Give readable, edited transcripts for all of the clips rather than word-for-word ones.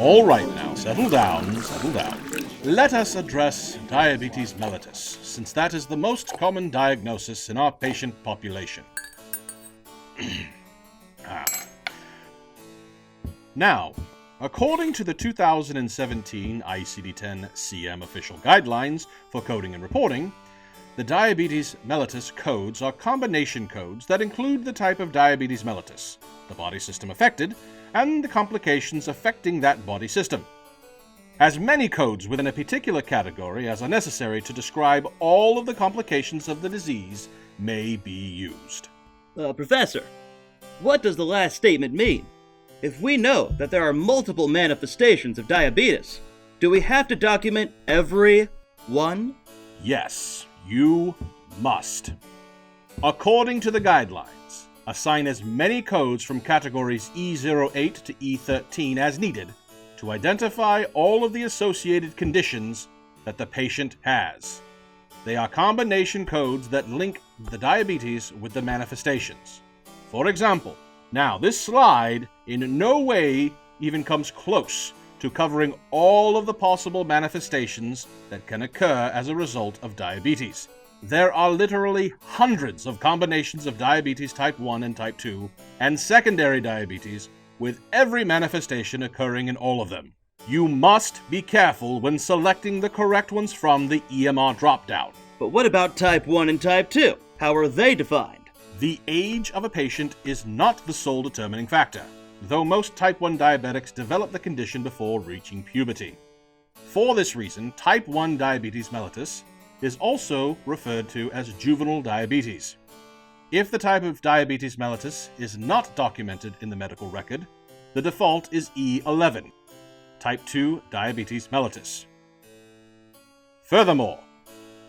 All right now, settle down, settle down. Let us address diabetes mellitus, since that is the most common diagnosis in our patient population. Now, according to the 2017 ICD-10-CM official guidelines for coding and reporting, the diabetes mellitus codes are combination codes that include the type of diabetes mellitus, the body system affected, and the complications affecting that body system. As many codes within a particular category as are necessary to describe all of the complications of the disease may be used. Professor, what does the last statement mean? If we know that there are multiple manifestations of diabetes, do we have to document every one? Yes, you must. According to the guidelines, assign as many codes from categories E08 to E13 as needed to identify all of the associated conditions that the patient has. They are combination codes that link the diabetes with the manifestations. For example, now this slide in no way even comes close to covering all of the possible manifestations that can occur as a result of diabetes. There are literally hundreds of combinations of diabetes type 1 and type 2 and secondary diabetes, with every manifestation occurring in all of them. You must be careful when selecting the correct ones from the EMR dropdown. But what about type 1 and type 2? How are they defined? The age of a patient is not the sole determining factor, though most type 1 diabetics develop the condition before reaching puberty. For this reason, type 1 diabetes mellitus is also referred to as juvenile diabetes. If the type of diabetes mellitus is not documented in the medical record, the default is E11, type 2 diabetes mellitus. Furthermore,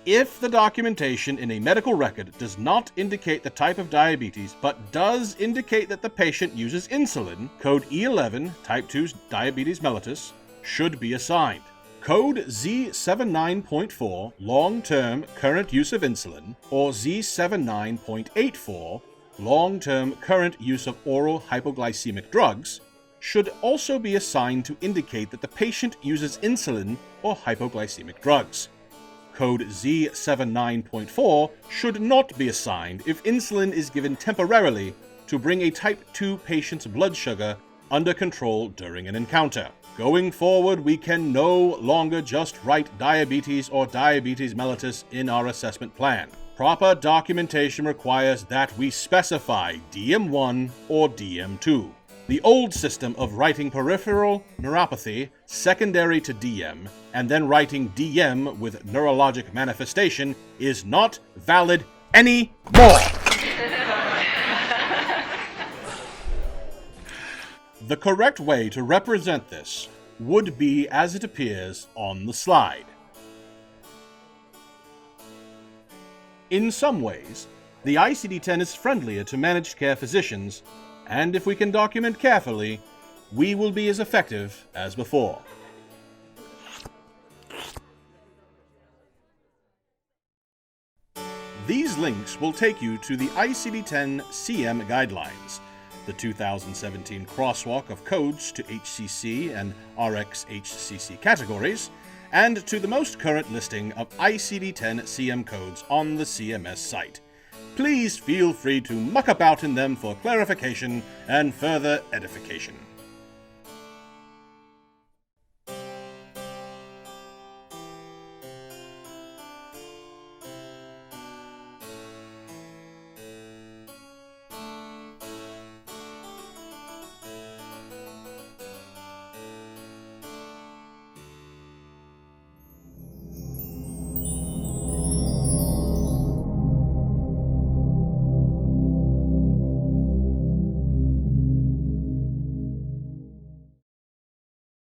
if the documentation in a medical record does not indicate the type of diabetes but does indicate that the patient uses insulin, code E11, type 2 diabetes mellitus, should be assigned. Code Z79.4, long-term current use of insulin, or Z79.84, long-term current use of oral hypoglycemic drugs, should also be assigned to indicate that the patient uses insulin or hypoglycemic drugs. Code Z79.4 should not be assigned if insulin is given temporarily to bring a type 2 patient's blood sugar under control during an encounter. Going forward, we can no longer just write diabetes or diabetes mellitus in our assessment plan. Proper documentation requires that we specify DM1 or DM2. The old system of writing peripheral neuropathy secondary to DM and then writing DM with neurologic manifestation is not valid anymore. The correct way to represent this would be as it appears on the slide. In some ways, the ICD-10 is friendlier to managed care physicians, and if we can document carefully, we will be as effective as before. These links will take you to the ICD-10-CM guidelines, the 2017 crosswalk of codes to HCC and RxHCC categories, and to the most current listing of ICD-10-CM codes on the CMS site. Please feel free to muck about in them for clarification and further edification.